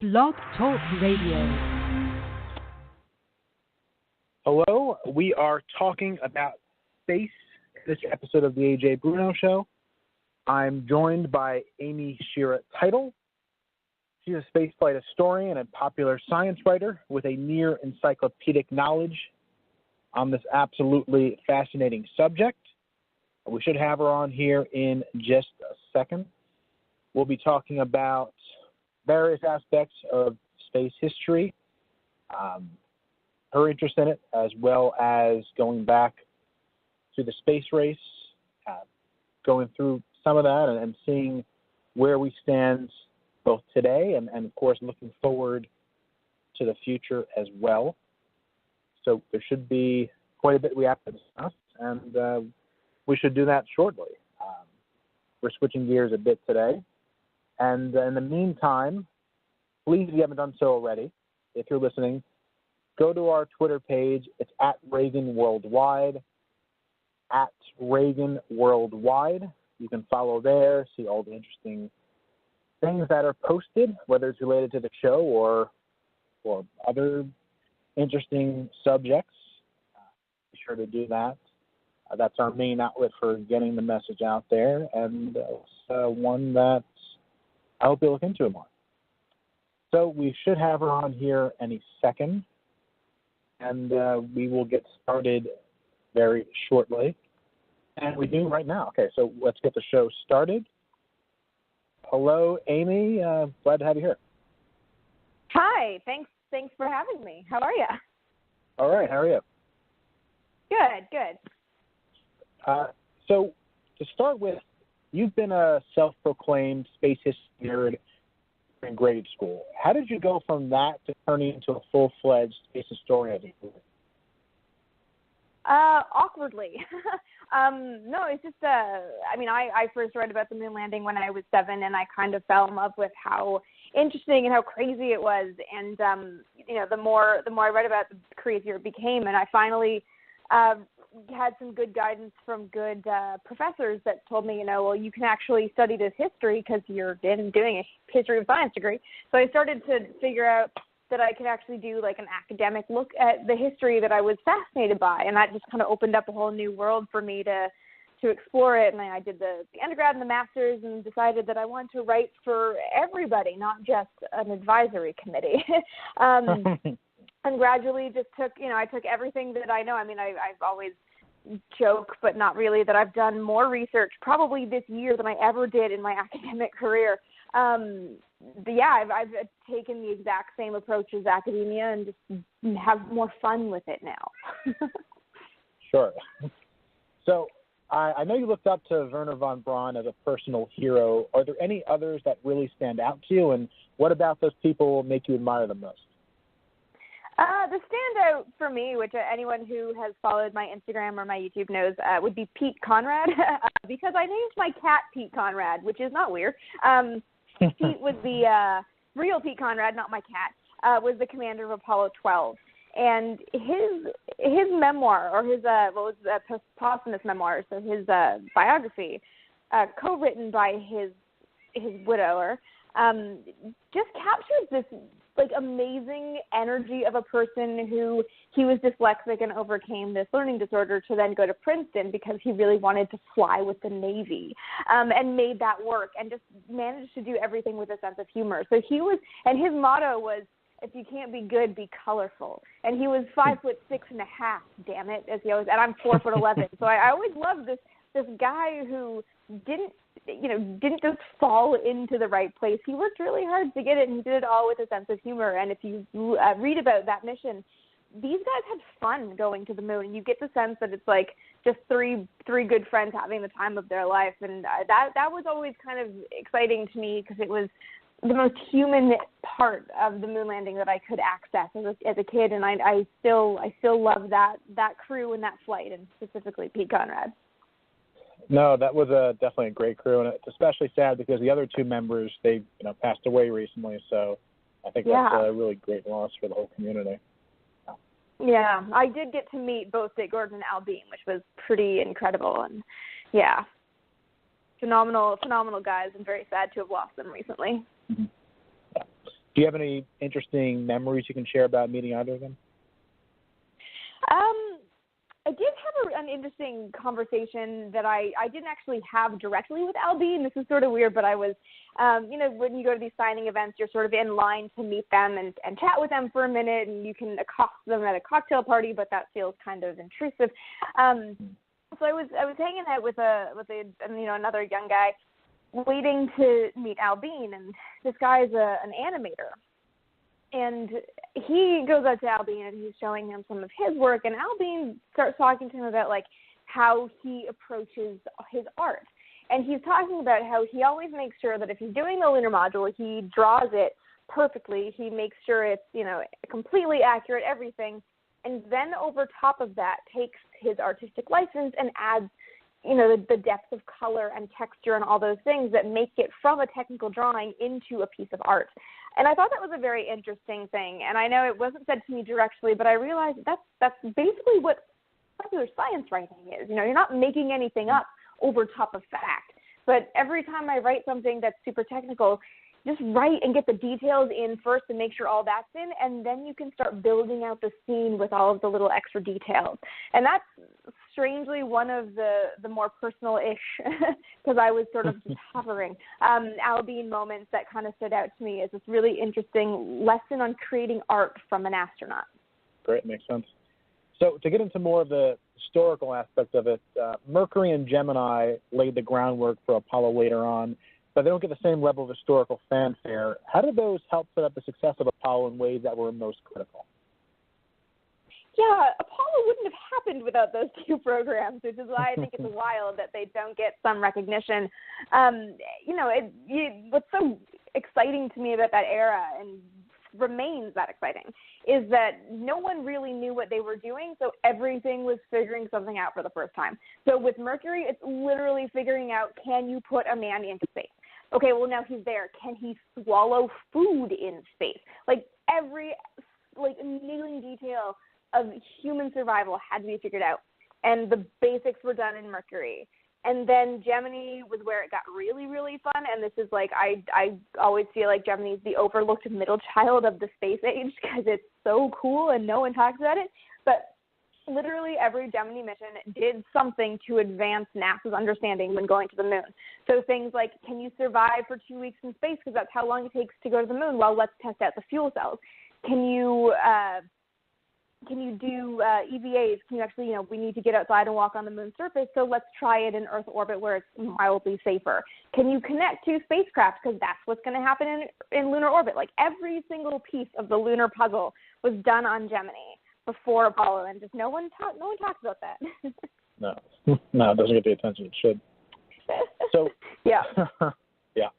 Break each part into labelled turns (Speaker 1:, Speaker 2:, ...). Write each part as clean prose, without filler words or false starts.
Speaker 1: Blog Talk Radio.
Speaker 2: Hello, we are talking about space in this episode of the Ajay Bruno Show. I'm joined by Amy Shira Teitel. She's a spaceflight historian and popular science writer with a near encyclopedic knowledge on this absolutely fascinating subject. We should have her on here in just a second. We'll be talking about various aspects of space history, her interest in it, as well as going back to the space race, going through some of that and seeing where we stand both today and of course, looking forward to the future as well. So there should be quite a bit we have to discuss, and we should do that shortly. We're switching gears a bit today. And in the meantime, please, if you haven't done so already, if you're listening, go to our Twitter page. It's at Reagan Worldwide, at Reagan Worldwide. You can follow there, see all the interesting things that are posted, whether it's related to the show or other interesting subjects. Be sure to do that. That's our main outlet for getting the message out there, and one that I hope you'll look into it more. So we should have her on here any second, and we will get started very shortly. And we do right now. Okay, so let's get the show started. Hello, Amy. Glad to have you here.
Speaker 3: Hi. Thanks for having me. How are you?
Speaker 2: All right. How are you?
Speaker 3: Good.
Speaker 2: So to start with, you've been a self-proclaimed space history nerd in grade school. How did you go from that to turning into a full-fledged space historian?
Speaker 3: Awkwardly. No, it's just, I first read about the moon landing when I was 7, and I kind of fell in love with how interesting and how crazy it was. And, the more I read about it, the crazier it became. And I finally had some good guidance from good professors that told me, you can actually study this history because you're doing a history of science degree. So I started to figure out that I could actually do like an academic look at the history that I was fascinated by, and that just kind of opened up a whole new world for me to explore it. And I did the undergrad and the master's and decided that I wanted to write for everybody, not just an advisory committee. And gradually just I took everything that I know. I've always joke, but not really, that I've done more research probably this year than I ever did in my academic career. I've taken the exact same approach as academia and just have more fun with it now.
Speaker 2: Sure. So I know you looked up to Wernher von Braun as a personal hero. Are there any others that really stand out to you, and what about those people make you admire them most?
Speaker 3: The standout for me, which anyone who has followed my Instagram or my YouTube knows, would be Pete Conrad, because I named my cat Pete Conrad, which is not weird. Pete was the real Pete Conrad, not my cat, was the commander of Apollo 12. And his memoir, or his posthumous memoir, so his biography, co-written by his widower, just captures this amazing energy of a person who he was dyslexic and overcame this learning disorder to then go to Princeton because he really wanted to fly with the Navy, and made that work and just managed to do everything with a sense of humor. So his motto was, if you can't be good, be colorful. And he was 5'6.5", damn it, as he always, and I'm 4'11". So I always loved this guy who didn't just fall into the right place. He worked really hard to get it, and he did it all with a sense of humor. And if you read about that mission, these guys had fun going to the moon, and you get the sense that it's like just three good friends having the time of their life. And that was always kind of exciting to me because it was the most human part of the moon landing that I could access as a kid. And I still love that crew and that flight, and specifically Pete Conrad.
Speaker 2: No, that was definitely a great crew, and it's especially sad because the other two members, they passed away recently, so I think that's a really great loss for the whole community.
Speaker 3: Yeah, I did get to meet both Dick Gordon and Al Beam, which was pretty incredible, and phenomenal guys. I'm very sad to have lost them recently.
Speaker 2: Mm-hmm. Do you have any interesting memories you can share about meeting either of them?
Speaker 3: I did have an interesting conversation that I didn't actually have directly with Al Bean. This is sort of weird, but I was, when you go to these signing events, you're sort of in line to meet them and chat with them for a minute, and you can accost them at a cocktail party, but that feels kind of intrusive. So I was hanging out with another young guy, waiting to meet Al Bean, and this guy's an animator. And he goes up to Al Bean and he's showing him some of his work, and Al Bean starts talking to him about like how he approaches his art. And he's talking about how he always makes sure that if he's doing the lunar module, he draws it perfectly. He makes sure it's, completely accurate, everything. And then over top of that takes his artistic license and adds, the depth of color and texture and all those things that make it from a technical drawing into a piece of art. And I thought that was a very interesting thing. And I know it wasn't said to me directly, but I realized that's basically what popular science writing is. You're not making anything up over top of fact. But every time I write something that's super technical, just write and get the details in first and make sure all that's in, and then you can start building out the scene with all of the little extra details. And that's strangely one of the more personal-ish, because I was sort of just hovering, Al Bean moments that kind of stood out to me as this really interesting lesson on creating art from an astronaut.
Speaker 2: Great, makes sense. So to get into more of the historical aspect of it, Mercury and Gemini laid the groundwork for Apollo later on, but they don't get the same level of historical fanfare. How did those help set up the success of Apollo in ways that were most critical?
Speaker 3: Yeah, Apollo wouldn't have happened without those two programs, which is why I think it's wild that they don't get some recognition. What's so exciting to me about that era, and remains that exciting, is that no one really knew what they were doing, so everything was figuring something out for the first time. So with Mercury, it's literally figuring out, can you put a man into space? Okay, well, now he's there. Can he swallow food in space? Every kneeling detail of human survival had to be figured out, and the basics were done in Mercury. And then Gemini was where it got really, really fun, and this is I always feel like Gemini is the overlooked middle child of the space age because it's so cool and no one talks about it. But literally every Gemini mission did something to advance NASA's understanding when going to the moon. So things like, can you survive for 2 weeks in space because that's how long it takes to go to the moon? Well, let's test out the fuel cells. Can you do EVAs? Can you actually, we need to get outside and walk on the moon's surface, so let's try it in Earth orbit where it's mildly safer. Can you connect two spacecraft? Because that's what's going to happen in lunar orbit. Every single piece of the lunar puzzle was done on Gemini before Apollo, and just no one talks about that.
Speaker 2: No, it doesn't get the attention it should. So
Speaker 3: yeah.
Speaker 2: Yeah.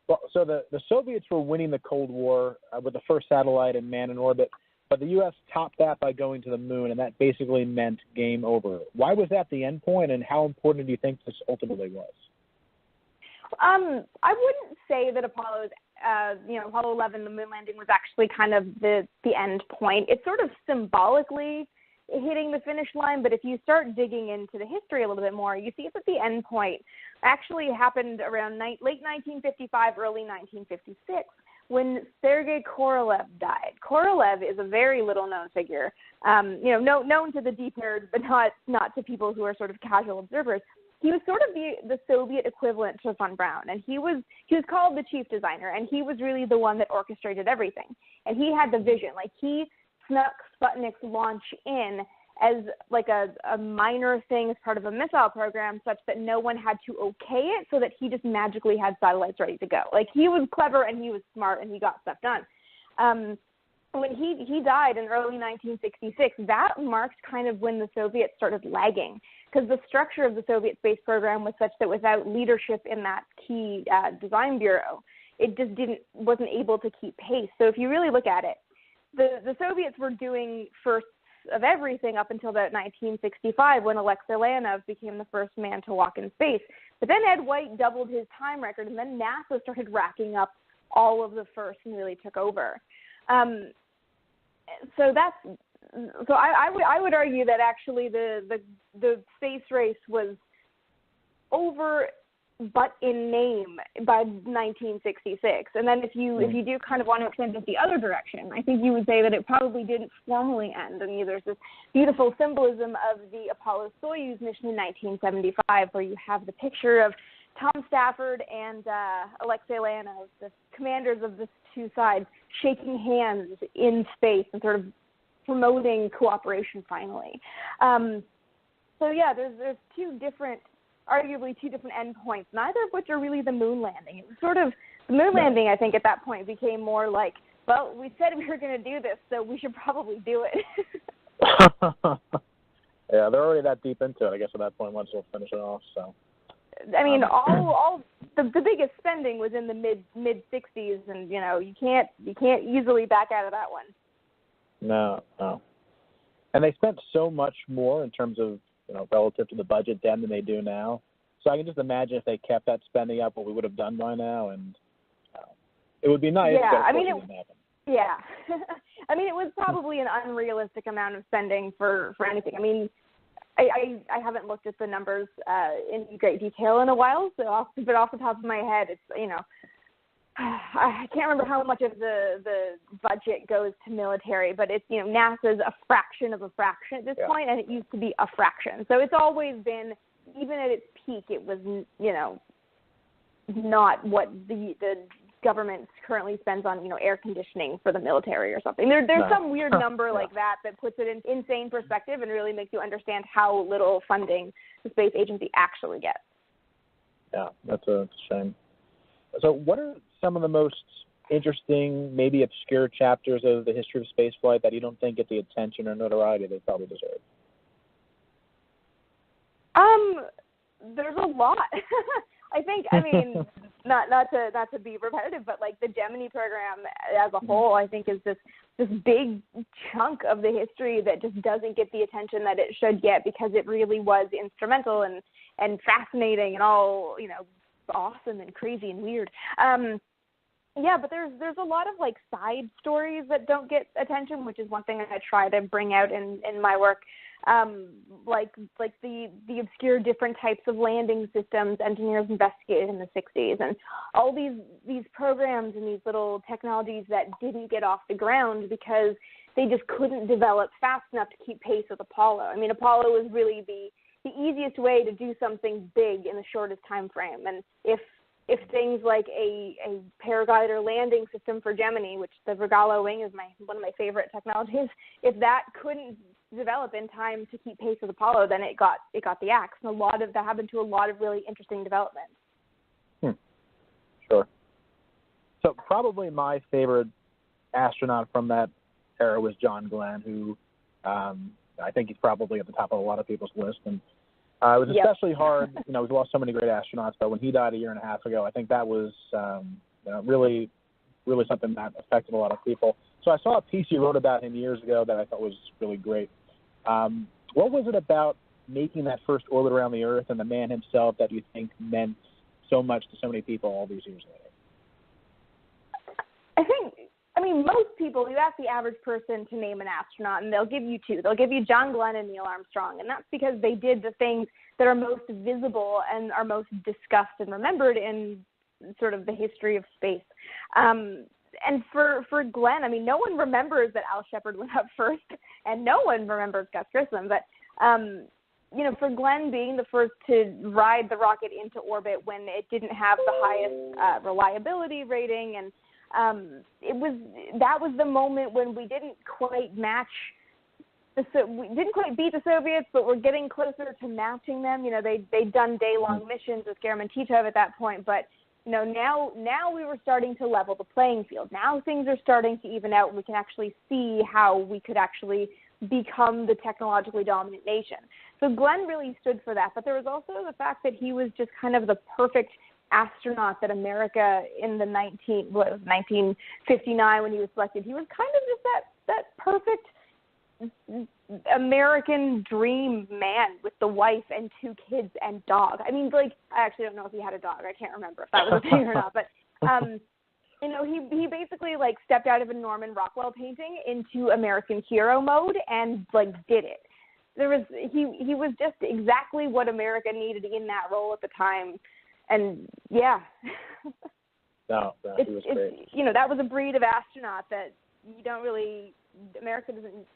Speaker 2: Well, so the Soviets were winning the Cold War with the first satellite and man in orbit, but the U.S. topped that by going to the moon, and that basically meant game over. Why was that the end point, and how important do you think this ultimately was?
Speaker 3: I wouldn't say that Apollo 11, the moon landing, was actually kind of the end point. It's sort of symbolically hitting the finish line, but if you start digging into the history a little bit more, you see that the end point actually happened around late 1955, early 1956, when Sergei Korolev died. Korolev is a very little-known figure, known to the deep nerds, but not to people who are sort of casual observers. He was sort of the Soviet equivalent to von Braun, and he was called the chief designer, and he was really the one that orchestrated everything. And he had the vision. He snuck Sputnik's launch in as a minor thing as part of a missile program, such that no one had to okay it, so that he just magically had satellites ready to go. He was clever and he was smart and he got stuff done. When he died in early 1966, that marked kind of when the Soviets started lagging, because the structure of the Soviet space program was such that without leadership in that key design bureau, it just wasn't able to keep pace. So if you really look at it, the Soviets were doing firsts of everything up until about 1965, when Alexei Leonov became the first man to walk in space. But then Ed White doubled his time record, and then NASA started racking up all of the firsts and really took over. So I would argue that actually the space race was over but in name by 1966. And then if you do kind of want to extend it the other direction, I think you would say that it probably didn't formally end. I mean, there's this beautiful symbolism of the Apollo-Soyuz mission in 1975, where you have the picture of Tom Stafford and Alexei Leonov, the commanders of the two sides, shaking hands in space and sort of promoting cooperation finally. So yeah, there's arguably two different endpoints, neither of which are really the moon landing. It was sort of, the moon landing, I think, at that point became more like, well, we said we were going to do this, so we should probably do it.
Speaker 2: Yeah, they're already that deep into it, I guess, at that point, once they'll finish it off, so.
Speaker 3: I mean, all the biggest spending was in the mid 60s, and you can't easily back out of that one.
Speaker 2: No. And they spent so much more in terms of relative to the budget then than they do now. So I can just imagine if they kept that spending up, what we would have done by now, and it would be nice.
Speaker 3: Yeah,
Speaker 2: I mean, it wouldn't happen.
Speaker 3: Yeah, I mean, it was probably an unrealistic amount of spending for anything. I mean, I haven't looked at the numbers in great detail in a while, but off the top of my head, it's I can't remember how much of the budget goes to military, but it's NASA's a fraction of a fraction at this point, and it used to be a fraction. So it's always been, even at its peak, it was not what the government currently spends on air conditioning for the military or something. There's some weird number like that puts it in insane perspective and really makes you understand how little funding the space agency actually gets.
Speaker 2: Yeah, that's a shame. So what are some of the most interesting, maybe obscure chapters of the history of spaceflight that you don't think get the attention or notoriety they probably deserve?
Speaker 3: There's a lot. I mean, not to be repetitive, but like the Gemini program as a whole, I think is this big chunk of the history that just doesn't get the attention that it should get, because it really was instrumental and fascinating and all, awesome and crazy and weird. Yeah, but there's a lot of like side stories that don't get attention, which is one thing I try to bring out in my work. Like the obscure different types of landing systems engineers investigated in the 60s, and all these programs and these little technologies that didn't get off the ground because they just couldn't develop fast enough to keep pace with Apollo. I mean, Apollo was really the easiest way to do something big in the shortest time frame, and if things like a paraglider landing system for Gemini, which the Regalo wing is one of my favorite technologies, if that couldn't develop in time to keep pace with Apollo, then it got the axe. And that happened to a lot of really interesting developments.
Speaker 2: Sure. So probably my favorite astronaut from that era was John Glenn, who I think he's probably at the top of a lot of people's list. And it was especially hard. We've lost so many great astronauts, but when he died a year and a half ago, I think that was really, really something that affected a lot of people. So I saw a piece you wrote about him years ago that I thought was really great. What was it about making that first orbit around the Earth and the man himself that you think meant so much to so many people all these years later?
Speaker 3: I mean, most people, you ask the average person to name an astronaut, and they'll give you two. They'll give you John Glenn and Neil Armstrong, and that's because they did the things that are most visible and are most discussed and remembered in sort of the history of space. And for Glenn, I mean, no one remembers that Al Shepard went up first, and no one remembers Gus Grissom. But, for Glenn being the first to ride the rocket into orbit when it didn't have the highest reliability rating, and that was the moment when we didn't quite match. We didn't quite beat the Soviets, but we're getting closer to matching them. They'd done day-long missions with German Titov at that point, but now we were starting to level the playing field. Now things are starting to even out, and we can actually see how we could actually become the technologically dominant nation. So Glenn really stood for that, but there was also the fact that he was just kind of the perfect astronaut that America in the 1959 when he was selected. He was kind of just that perfect American dream man with the wife and 2 kids and dog. I mean, I actually don't know if he had a dog. I can't remember if that was a thing or not. But, he basically, stepped out of a Norman Rockwell painting into American hero mode and, did it. He was just exactly what America needed in that role at the time And yeah.
Speaker 2: No, he was great.
Speaker 3: You know, that was a breed of astronaut that you don't really, America doesn't,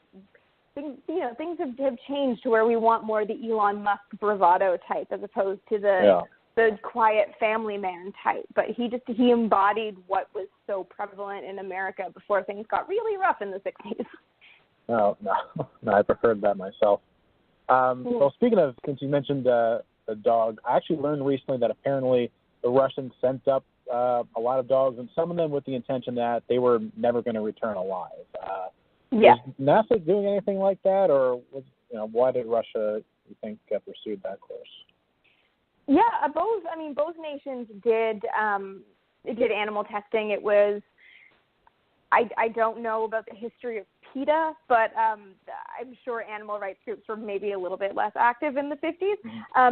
Speaker 3: things have changed to where we want more the Elon Musk bravado type as opposed to the quiet family man type. But he embodied what was so prevalent in America before things got really rough in the 60s.
Speaker 2: No, I preferred that myself. Well, speaking of, since you mentioned the dog, I actually learned recently that apparently the Russians sent up a lot of dogs, and some of them with the intention that they were never going to return alive. Was NASA doing anything like that, or why did Russia, you think, pursued that course?
Speaker 3: Yeah, both nations did animal testing. It was, I don't know about the history of PETA, but I'm sure animal rights groups were maybe a little bit less active in the 50s.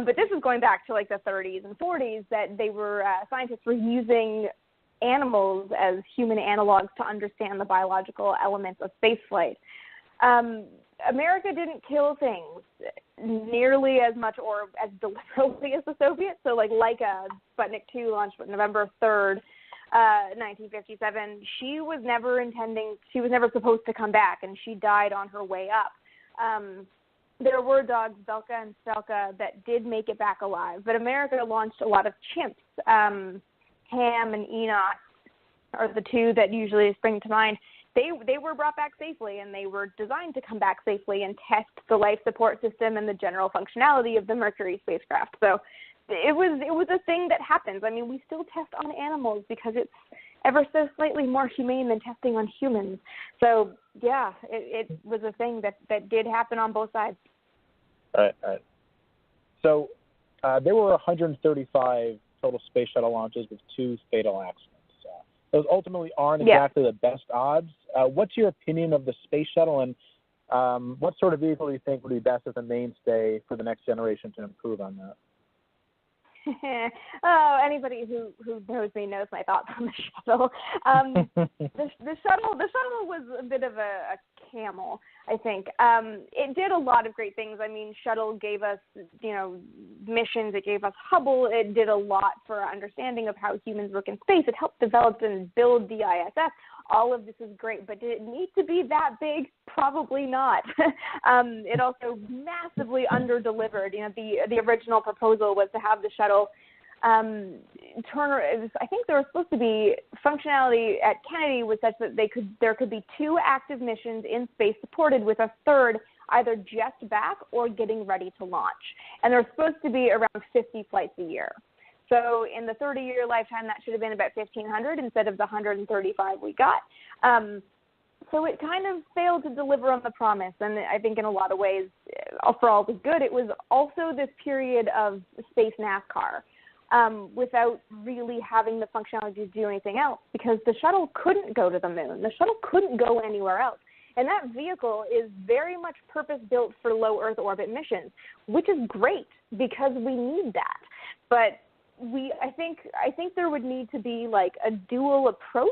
Speaker 3: But this is going back to like the 30s and 40s that they were, scientists were using animals as human analogs to understand the biological elements of spaceflight. America didn't kill things nearly as much or as deliberately as the Soviets. So like Laika, Sputnik 2 launched November 3rd, 1957. She was never supposed to come back, and she died on her way up. There were dogs, Belka and Stelka, that did make it back alive, but America launched a lot of chimps. Ham and Enoch are the two that usually spring to mind. They were brought back safely, and they were designed to come back safely and test the life support system and the general functionality of the Mercury spacecraft. So it was a thing that happens. I mean, we still test on animals because it's ever so slightly more humane than testing on humans. So yeah, it was a thing that did happen on both sides.
Speaker 2: Right. So there were 135 total space shuttle launches with 2 fatal accidents. Those ultimately aren't exactly the best odds. What's your opinion of the space shuttle, and what sort of vehicle do you think would be best as a mainstay for the next generation to improve on that?
Speaker 3: Anybody who knows me knows my thoughts on the shuttle. The shuttle was a bit of a camel, I think. It did a lot of great things. I mean, shuttle gave us, missions. It gave us Hubble. It did a lot for our understanding of how humans work in space. It helped develop and build the ISS. All of this is great, but did it need to be that big? Probably not. It also massively under-delivered. The original proposal was to have the shuttle I think there was supposed to be functionality at Kennedy was such that there could be 2 active missions in space supported with a third either just back or getting ready to launch. And there was supposed to be around 50 flights a year. So in the 30-year lifetime, that should have been about 1,500 instead of the 135 we got. So it kind of failed to deliver on the promise. And I think in a lot of ways, for all the good, it was also this period of space NASCAR without really having the functionality to do anything else, because the shuttle couldn't go to the moon. The shuttle couldn't go anywhere else. And that vehicle is very much purpose-built for low Earth orbit missions, which is great because we need that. But I think there would need to be like a dual approach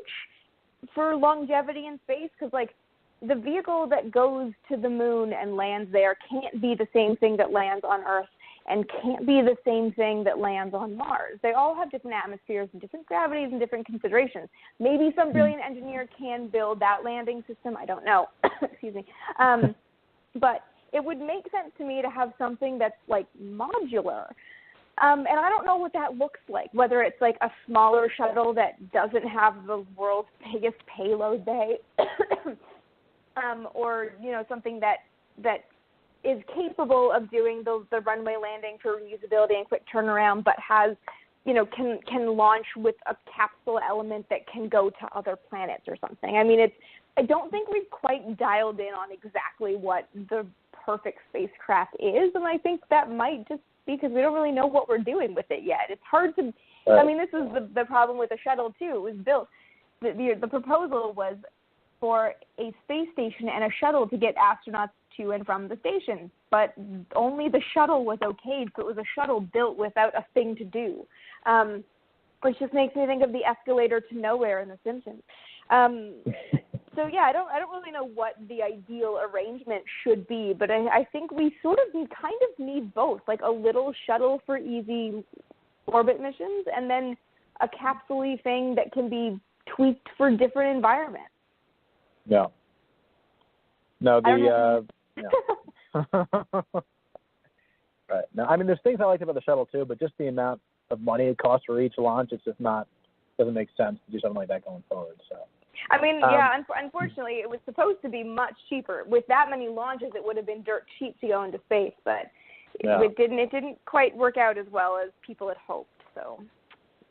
Speaker 3: for longevity in space, because like the vehicle that goes to the moon and lands there can't be the same thing that lands on Earth and can't be the same thing that lands on Mars. They all have different atmospheres and different gravities and different considerations. Maybe some brilliant engineer can build that landing system. I don't know. Excuse me. But it would make sense to me to have something that's like modular. And I don't know what that looks like, whether it's like a smaller shuttle that doesn't have the world's biggest payload bay, or, something that is capable of doing the runway landing for reusability and quick turnaround, but has, can launch with a capsule element that can go to other planets or something. I mean, I don't think we've quite dialed in on exactly what the perfect spacecraft is, and I think that might just because we don't really know what we're doing with it yet. It's hard to, I mean, this is the problem with the shuttle too. It was built, the proposal was for a space station and a shuttle to get astronauts to and from the station, but only the shuttle was okayed, so it was a shuttle built without a thing to do, which just makes me think of the escalator to nowhere in The Simpsons. So yeah, I don't really know what the ideal arrangement should be, but I think we sort of need both, like a little shuttle for easy orbit missions, and then a capsule-y thing that can be tweaked for different environments.
Speaker 2: No. No,
Speaker 3: Yeah.
Speaker 2: Right. No, I mean, there's things I liked about the shuttle too, but just the amount of money it costs for each launch, it's just doesn't make sense to do something like that going forward. So.
Speaker 3: I mean, unfortunately, it was supposed to be much cheaper. With that many launches, it would have been dirt cheap to go into space, but it didn't quite work out as well as people had hoped. So,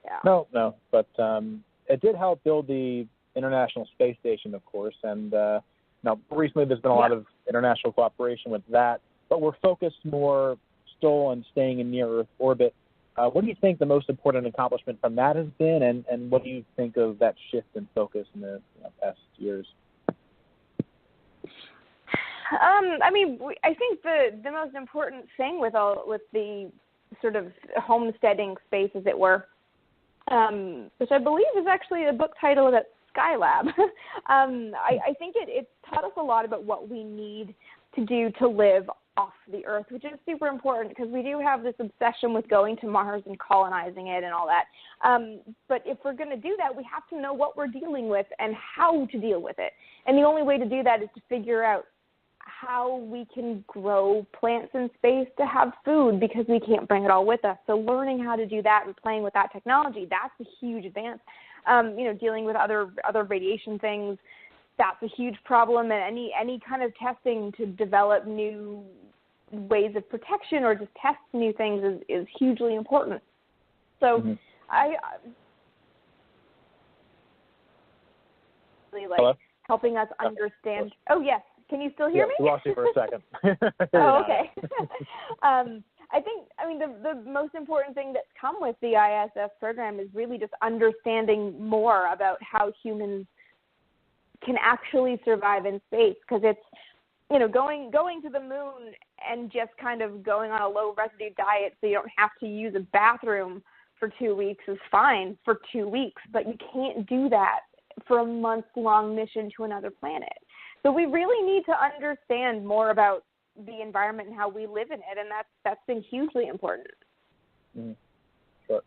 Speaker 3: yeah.
Speaker 2: No, but it did help build the International Space Station, of course, and now recently there's been a lot of international cooperation with that, but we're focused more still on staying in near-Earth orbit. What do you think the most important accomplishment from that has been, and what do you think of that shift in focus in the past years?
Speaker 3: I mean, I think the most important thing with the sort of homesteading space, as it were, which I believe is actually a book title about Skylab. I think it taught us a lot about what we need to do to live off the Earth, which is super important because we do have this obsession with going to Mars and colonizing it and all that. But if we're going to do that, we have to know what we're dealing with and how to deal with it. And the only way to do that is to figure out how we can grow plants in space to have food because we can't bring it all with us. So learning how to do that and playing with that technology, that's a huge advance. Dealing with other radiation things, that's a huge problem, and any kind of testing to develop new ways of protection or just test new things is hugely important. So I really like
Speaker 2: Hello?
Speaker 3: Helping us understand. Oh, yes. Can you still hear me?
Speaker 2: We lost you for a second.
Speaker 3: Oh, okay. The most important thing that's come with the ISS program is really just understanding more about how humans can actually survive in space, because it's, going to the moon and just kind of going on a low residue diet so you don't have to use a bathroom for 2 weeks is fine for 2 weeks, but you can't do that for a month-long mission to another planet. So we really need to understand more about the environment and how we live in it, and that's been hugely important.
Speaker 2: Sure.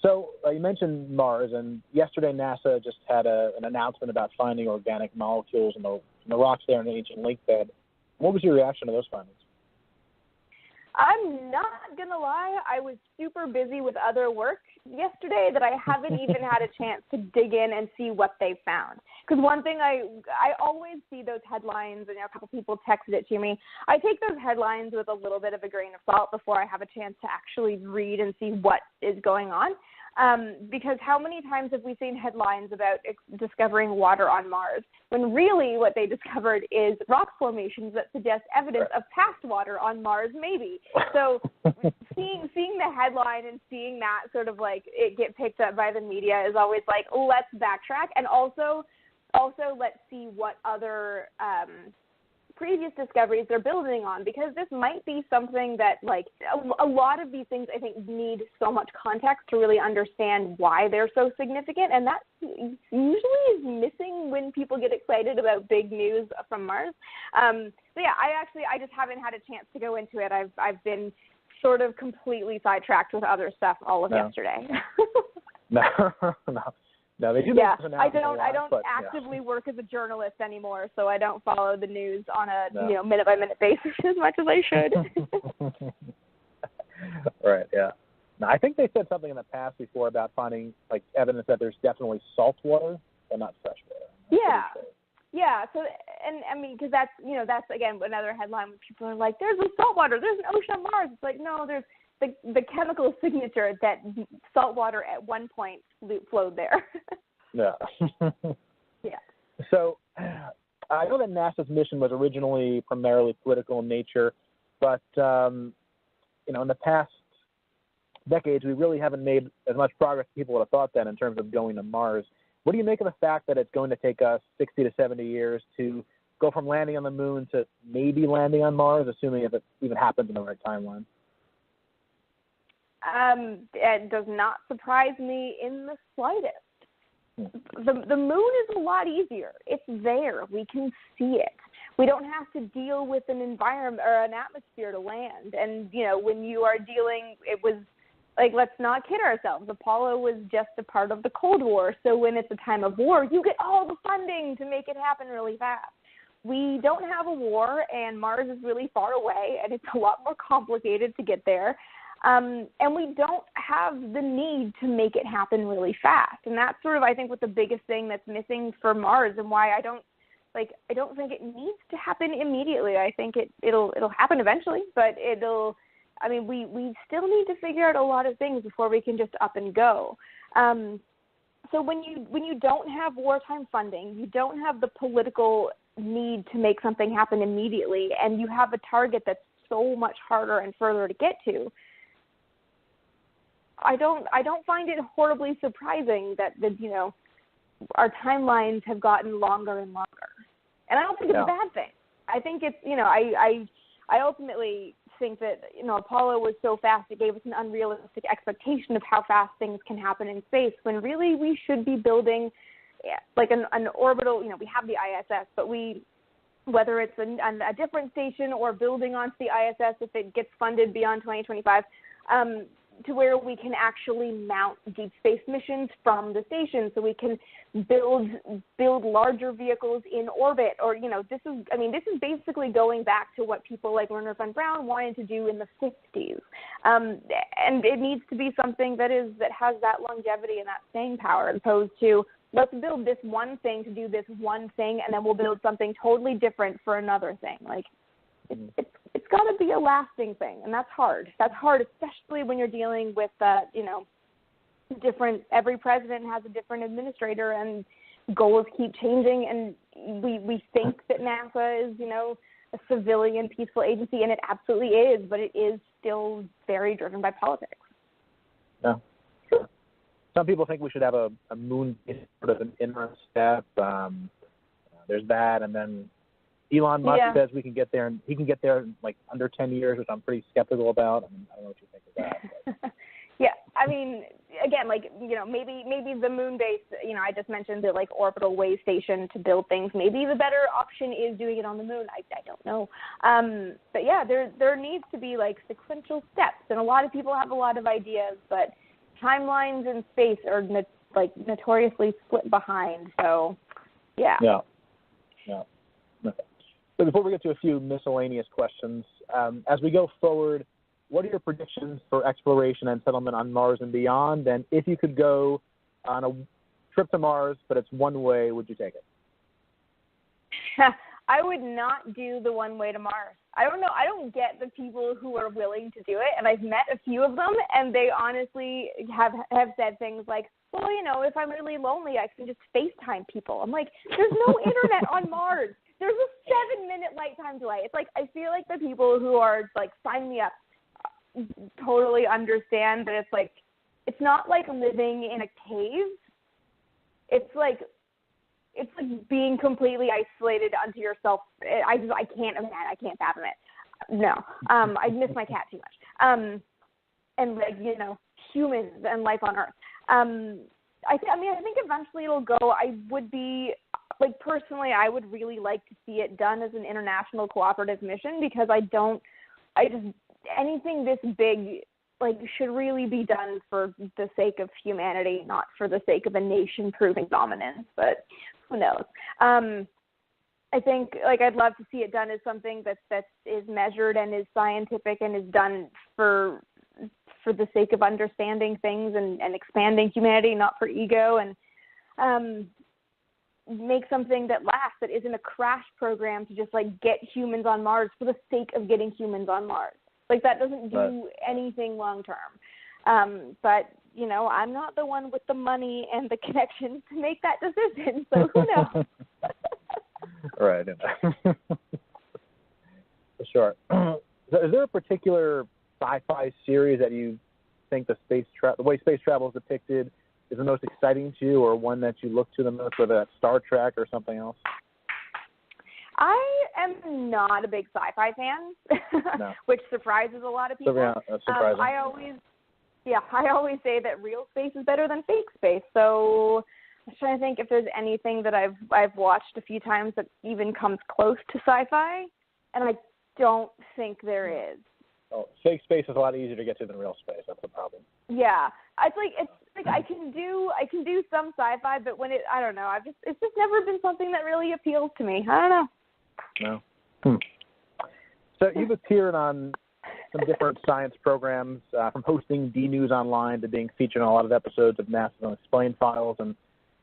Speaker 2: So you mentioned Mars, and yesterday NASA just had an announcement about finding organic molecules in the rocks there in the ancient lake bed. What was your reaction to those findings?
Speaker 3: I'm not going to lie, I was super busy with other work yesterday that I haven't even had a chance to dig in and see what they found. Because one thing I always see those headlines, and a couple people texted it to me. I take those headlines with a little bit of a grain of salt before I have a chance to actually read and see what is going on. Because how many times have we seen headlines about discovering water on Mars, when really what they discovered is rock formations that suggest evidence of past water on Mars, maybe. So seeing the headline and seeing that sort of like it get picked up by the media is always like, let's backtrack, and also let's see what other previous discoveries they're building on, because this might be something that, like, a lot of these things I think need so much context to really understand why they're so significant, and that usually is missing when people get excited about big news from Mars. So yeah, I just haven't had a chance to go into it. I've been sort of completely sidetracked with other stuff all of yesterday.
Speaker 2: No, they do.
Speaker 3: Yeah, I don't actively work as a journalist anymore, so I don't follow the news on a minute by minute basis as much as I should.
Speaker 2: Right. Yeah. Now, I think they said something in the past before about finding like evidence that there's definitely salt water, but not fresh water.
Speaker 3: Yeah. So, and I mean, because that's again another headline where people are like, "There's a salt water. There's an ocean on Mars." It's like, no, there's the chemical signature that salt water at one point flowed there.
Speaker 2: Yeah.
Speaker 3: Yeah.
Speaker 2: So I know that NASA's mission was originally primarily political in nature, but in the past decades, we really haven't made as much progress as people would have thought then in terms of going to Mars. What do you make of the fact that it's going to take us 60 to 70 years to go from landing on the moon to maybe landing on Mars, assuming if it even happens in the right timeline?
Speaker 3: It does not surprise me in the slightest. The moon is a lot easier. It's there. We can see it. We don't have to deal with an environment or an atmosphere to land. And, when you are dealing, it was like, let's not kid ourselves. Apollo was just a part of the Cold War. So when it's a time of war, you get all the funding to make it happen really fast. We don't have a war, and Mars is really far away, and it's a lot more complicated to get there. And we don't have the need to make it happen really fast. And that's sort of, I think, what the biggest thing that's missing for Mars, and why I don't think it needs to happen immediately. I think it'll happen eventually, but we still need to figure out a lot of things before we can just up and go. So when you don't have wartime funding, you don't have the political need to make something happen immediately, and you have a target that's so much harder and further to get to, I don't find it horribly surprising that our timelines have gotten longer and longer. And I don't think it's a bad thing. I think it's, I ultimately think that, Apollo was so fast it gave us an unrealistic expectation of how fast things can happen in space, when really we should be building like an orbital, we have the ISS, but whether it's a different station or building onto the ISS if it gets funded beyond 2025, to where we can actually mount deep space missions from the station, so we can build larger vehicles in orbit. Or this is basically going back to what people like Wernher von Braun wanted to do in the 50s, and it needs to be something that has that longevity and that staying power, as opposed to let's build this one thing to do this one thing, and then we'll build something totally different for another thing. Like it's got to be a lasting thing, and that's hard. That's hard, especially when you're dealing with every president has a different administrator, and goals keep changing, and we think that NASA is, a civilian, peaceful agency, and it absolutely is, but it is still very driven by politics.
Speaker 2: Yeah, sure. Some people think we should have a moon sort of an interim step. There's that, and then Elon Musk says we can get there, and he can get there in like under 10 years, which I'm pretty skeptical about. I don't know what you think of that.
Speaker 3: Yeah, again, maybe the moon base, I just mentioned the orbital way station to build things. Maybe the better option is doing it on the moon. I don't know. But yeah, there needs to be sequential steps, and a lot of people have a lot of ideas, but timelines in space are notoriously split behind. So, yeah.
Speaker 2: Yeah. Okay. So before we get to a few miscellaneous questions, as we go forward, what are your predictions for exploration and settlement on Mars and beyond? And if you could go on a trip to Mars, but it's one way, would you take it?
Speaker 3: I would not do the one way to Mars. I don't know. I don't get the people who are willing to do it, and I've met a few of them, and they honestly have said things like, well, if I'm really lonely, I can just FaceTime people. I'm like, there's no internet on Mars. There's a 7-minute light time delay. It's I feel like the people who are sign me up totally understand that it's not like living in a cave. It's like being completely isolated unto yourself. I can't imagine. I can't fathom it. No. I miss my cat too much. And humans and life on Earth. I think eventually it'll go. I would be personally, I would really like to see it done as an international cooperative mission, because anything this big should really be done for the sake of humanity, not for the sake of a nation proving dominance. But who knows? I think I'd love to see it done as something that is measured and is scientific and is done for the sake of understanding things and expanding humanity, not for ego, and make something that lasts, that isn't a crash program to just get humans on Mars for the sake of getting humans on Mars. That doesn't do anything long term. But I'm not the one with the money and the connections to make that decision, so who knows?
Speaker 2: Right. For sure. Is there a particular sci-fi series that you think the way space travel is depicted is the most exciting to you, or one that you look to the most, whether that's Star Trek or something else?
Speaker 3: I am not a big sci-fi fan, no. Which surprises a lot of people.
Speaker 2: That's surprising.
Speaker 3: I always say that real space is better than fake space. So I'm trying to think if there's anything that I've watched a few times that even comes close to sci-fi, and I don't think there is.
Speaker 2: Well, fake space is a lot easier to get to than real space. That's the problem.
Speaker 3: Yeah, it's like I can do some sci-fi, but when I don't know, it's just never been something that really appeals to me. I don't know.
Speaker 2: No. So you've appeared on some different science programs, from hosting D-News Online to being featured on a lot of episodes of NASA's Unexplained Files and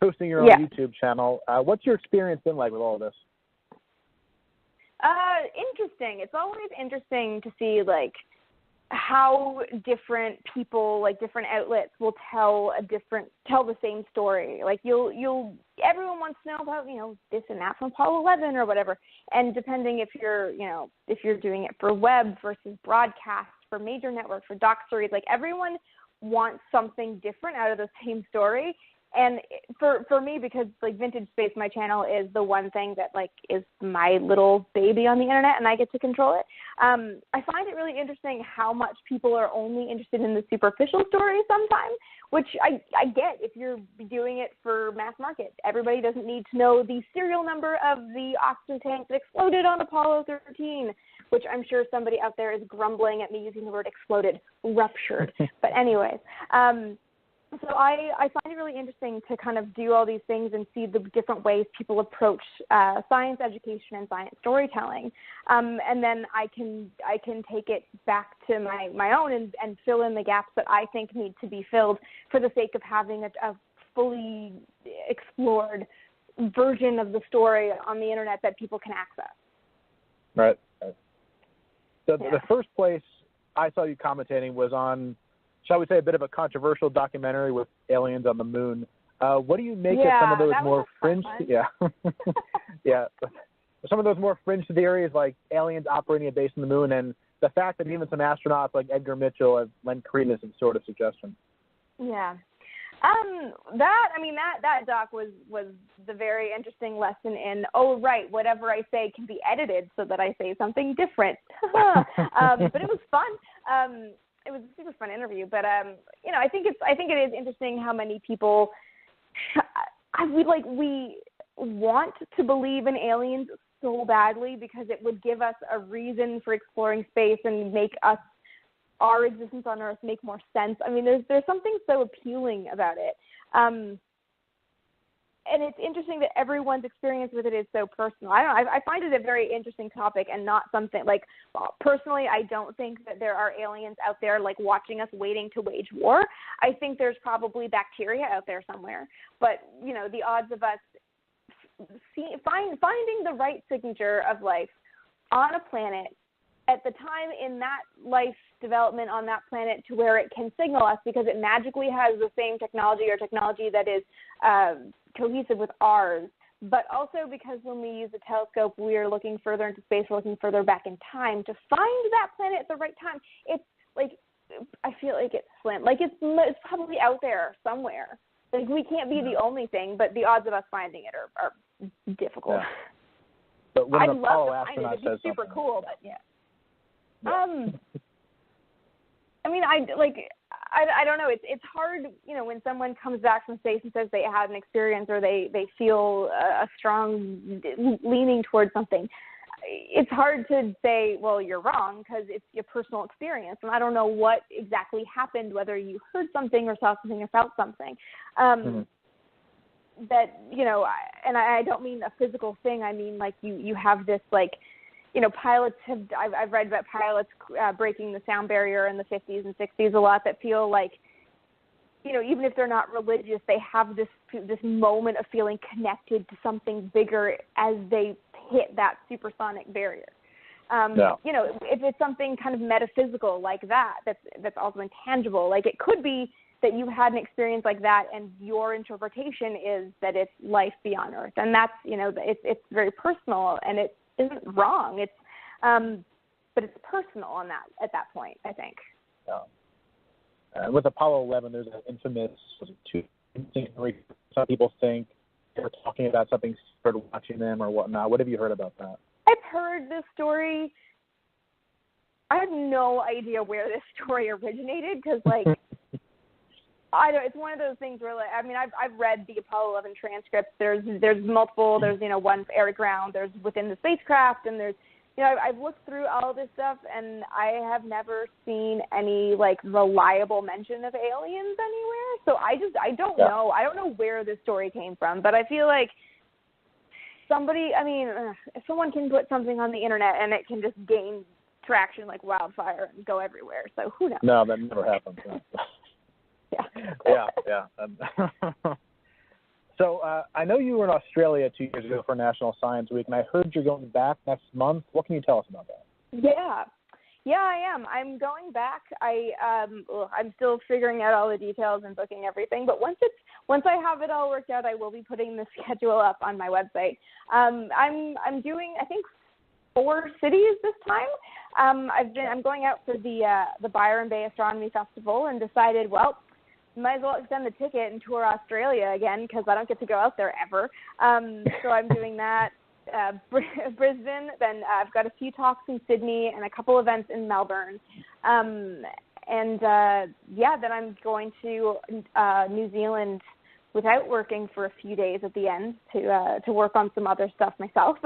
Speaker 2: hosting your own YouTube channel. What's your experience been like with all of this?
Speaker 3: Interesting. It's always interesting to see like how different people, like different outlets, will tell the same story. Like everyone wants to know about this and that from Apollo 11 or whatever. And depending if you're doing it for web versus broadcast, for major networks, for doc stories, like everyone wants something different out of the same story. And for me, because like Vintage Space, my channel, is the one thing that like is my little baby on the internet, and I get to control it. I find it really interesting how much people are only interested in the superficial story sometimes, which I get if you're doing it for mass market. Everybody doesn't need to know the serial number of the oxygen tank that exploded on Apollo 13, which I'm sure somebody out there is grumbling at me using the word exploded, ruptured. But anyways. So I find it really interesting to kind of do all these things and see the different ways people approach science education and science storytelling, and then I can take it back to my own and fill in the gaps that I think need to be filled for the sake of having a fully explored version of the story on the internet that people can access.
Speaker 2: Right. So the first place I saw you commentating was on, shall we say, a bit of a controversial documentary with aliens on the moon. What do you make of some of those more fringe? Some of those more fringe theories, like aliens operating a base on the moon, and the fact that even some astronauts like Edgar Mitchell have lent credence to sort of suggestion.
Speaker 3: Yeah. That doc was the very interesting lesson in, whatever I say can be edited so that I say something different. But it was fun. It was a super fun interview, but I think it is interesting how many people we want to believe in aliens so badly because it would give us a reason for exploring space and make our existence on Earth make more sense. I mean, there's something so appealing about it. And it's interesting that everyone's experience with it is so personal. I find it a very interesting topic and not something personally, I don't think that there are aliens out there like watching us waiting to wage war. I think there's probably bacteria out there somewhere, but the odds of us finding the right signature of life on a planet at the time in that life development on that planet to where it can signal us because it magically has the same technology or technology that is cohesive with ours, but also because when we use a telescope, we are looking further into space, we're looking further back in time to find that planet at the right time. It's like, I feel like it's slim. Like it's probably out there somewhere. Like we can't be the only thing, but the odds of us finding it are difficult.
Speaker 2: Yeah. But when
Speaker 3: I'd
Speaker 2: an Apollo
Speaker 3: love to find it.
Speaker 2: astronaut
Speaker 3: It'd be
Speaker 2: says
Speaker 3: super
Speaker 2: something.
Speaker 3: cool, but yeah. I don't know. It's hard, when someone comes back from space and says they had an experience or they feel a strong leaning towards something. It's hard to say, well, you're wrong because it's your personal experience. And I don't know what exactly happened, whether you heard something or saw something or felt something. That, and I don't mean a physical thing. I mean, like you have this, pilots I've read about pilots breaking the sound barrier in the 50s and 60s a lot that feel like, even if they're not religious, they have this moment of feeling connected to something bigger as they hit that supersonic barrier. If it's something kind of metaphysical like that's also intangible, like it could be that you had an experience like that and your interpretation is that it's life beyond Earth. And that's, it's very personal and it isn't wrong. It's, but it's personal at that point, I think.
Speaker 2: Yeah. With Apollo 11, there's an infamous some people think they're talking about something secret watching them or whatnot. What have you heard about that?
Speaker 3: I've heard this story. I have no idea where this story originated because, it's one of those things where, I've read the Apollo 11 transcripts. There's multiple. There's, one air to ground. There's within the spacecraft, and there's I've looked through all this stuff, and I have never seen any, like, reliable mention of aliens anywhere. So I don't know. I don't know where this story came from, but I feel like if someone can put something on the internet and it can just gain traction like wildfire and go everywhere. So who knows?
Speaker 2: No, that never happens. Yeah. So I know you were in Australia 2 years ago for National Science Week, and I heard you're going back next month. What can you tell us about that?
Speaker 3: Yeah, I am. I'm going back. I'm still figuring out all the details and booking everything, but once I have it all worked out, I will be putting the schedule up on my website. I'm doing, I think, 4 cities this time. I'm going out for the Byron Bay Astronomy Festival and decided, well, might as well extend the ticket and tour Australia again because I don't get to go out there ever. So I'm doing that. Brisbane, then I've got a few talks in Sydney and a couple events in Melbourne. Then I'm going to New Zealand without working for a few days at the end to work on some other stuff myself.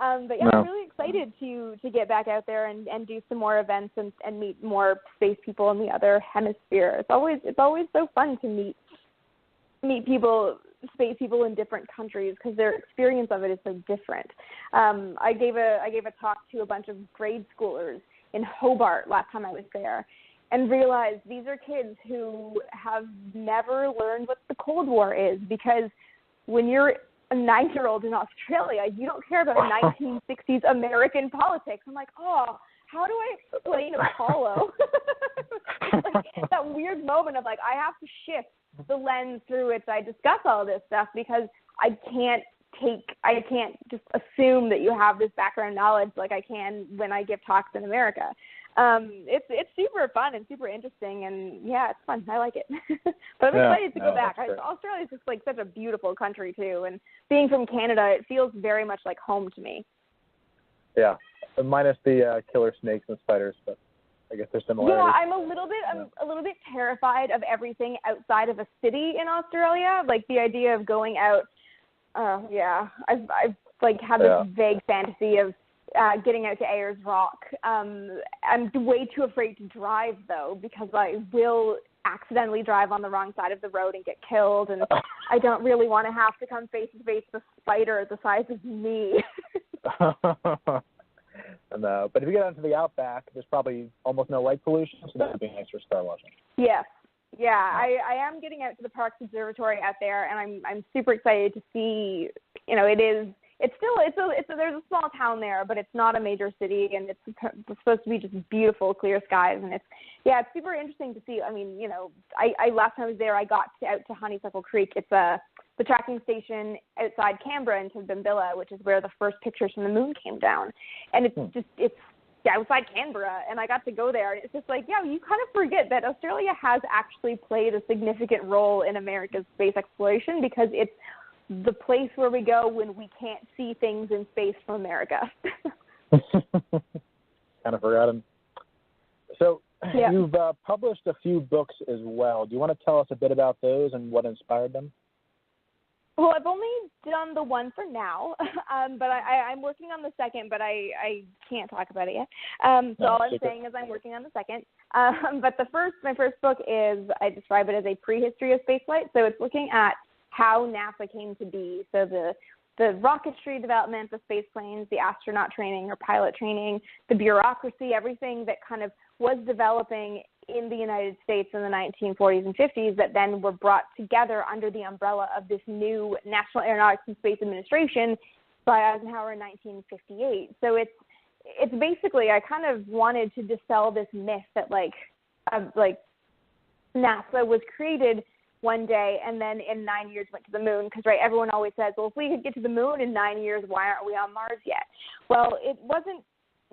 Speaker 3: I'm really excited to get back out there and do some more events and meet more space people in the other hemisphere. It's always so fun to meet people, space people in different countries, because their experience of it is so different. I gave a talk to a bunch of grade schoolers in Hobart last time I was there, and realized these are kids who have never learned what the Cold War is, because when you're a 9-year-old in Australia, you don't care about 1960s American politics. I'm like, oh, how do I explain Apollo? Like, that weird moment of like, I have to shift the lens through which I discuss all this stuff, because I can't just assume that you have this background knowledge like I can when I give talks in America. It's super fun and super interesting, and yeah, it's fun. I like it. But I'm excited to go back. Australia is just like such a beautiful country too, and being from Canada, it feels very much like home to me.
Speaker 2: Yeah, minus the killer snakes and spiders, but I guess there's similarities.
Speaker 3: Yeah, I'm a little bit terrified of everything outside of a city in Australia. Like the idea of going out. I've like had this vague fantasy of getting out to Ayers Rock. I'm way too afraid to drive though, because I will accidentally drive on the wrong side of the road and get killed, and I don't really want to have to come face to face with a spider the size of me.
Speaker 2: But if you get out into the outback, there's probably almost no light pollution, so that would be nice for star watching.
Speaker 3: Yes. Yeah, I am getting out to the Parkes Observatory out there, and I'm super excited to see. There's a small town there, but it's not a major city, and it's supposed to be just beautiful, clear skies, and it's super interesting to see. I mean, I last time I was there, I got out to Honeysuckle Creek. It's the tracking station outside Canberra in Timbilla, which is where the first pictures from the moon came down, and it's outside Canberra, and I got to go there, and it's just like, you kind of forget that Australia has actually played a significant role in America's space exploration, because it's the place where we go when we can't see things in space from America.
Speaker 2: Kind of forgotten. So you've published a few books as well. Do you want to tell us a bit about those and what inspired them?
Speaker 3: Well, I've only done the one for now, but I'm working on the second, but I can't talk about it yet. So all I'm saying is I'm working on the second. But my first book is, I describe it as a prehistory of spaceflight. So it's looking at how NASA came to be. So the rocketry development, the space planes, the astronaut training or pilot training, the bureaucracy, everything that kind of was developing in the United States in the 1940s and 50s that then were brought together under the umbrella of this new National Aeronautics and Space Administration by Eisenhower in 1958. So it's basically, I kind of wanted to dispel this myth that NASA was created one day and then in 9 years went to the moon, because everyone always says, well, if we could get to the moon in 9 years, why aren't we on Mars yet? Well, it wasn't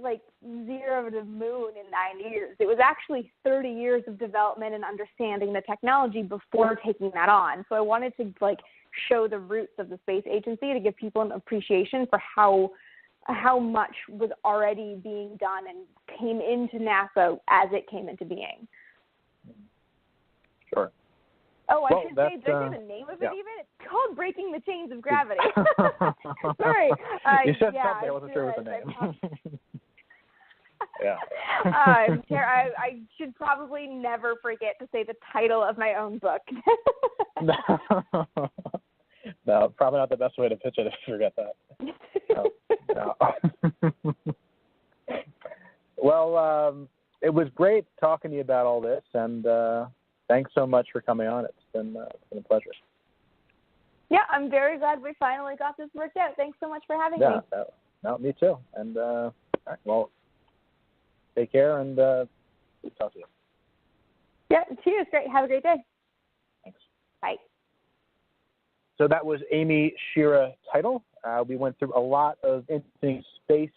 Speaker 3: like 0 to moon in 9 years. It was actually 30 years of development and understanding the technology before taking that on. So I wanted to show the roots of the space agency to give people an appreciation for how much was already being done and came into NASA as it came into being.
Speaker 2: Sure.
Speaker 3: Oh, I should say, did I say the name of it even? It's called Breaking the Chains of Gravity. Sorry.
Speaker 2: You said something, I wasn't sure what the name. Yeah.
Speaker 3: I should probably never forget to say the title of my own book.
Speaker 2: No, probably not the best way to pitch it if you forget that. No. Well, it was great talking to you about all this, and thanks so much for coming on. It's been a pleasure.
Speaker 3: Yeah, I'm very glad we finally got this worked out. Thanks so much for having me.
Speaker 2: No, me too. And all right, well, take care, and talk to you.
Speaker 3: Yeah, cheers. Great. Have a great day.
Speaker 2: Thanks.
Speaker 3: Bye.
Speaker 2: So that was Amy Shira Teitel. We went through a lot of interesting space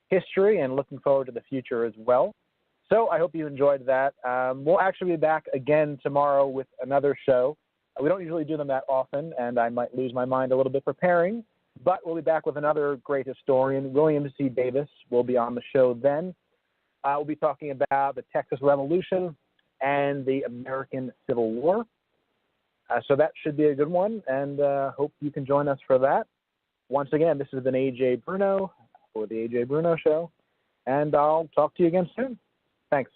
Speaker 2: history and looking forward to the future as well. So I hope you enjoyed that. We'll actually be back again tomorrow with another show. We don't usually do them that often, and I might lose my mind a little bit preparing, but we'll be back with another great historian. William C. Davis will be on the show then. We'll be talking about the Texas Revolution and the American Civil War. So that should be a good one, and hope you can join us for that. Once again, this has been Ajay Bruno for the Ajay Bruno Show, and I'll talk to you again soon. Thanks.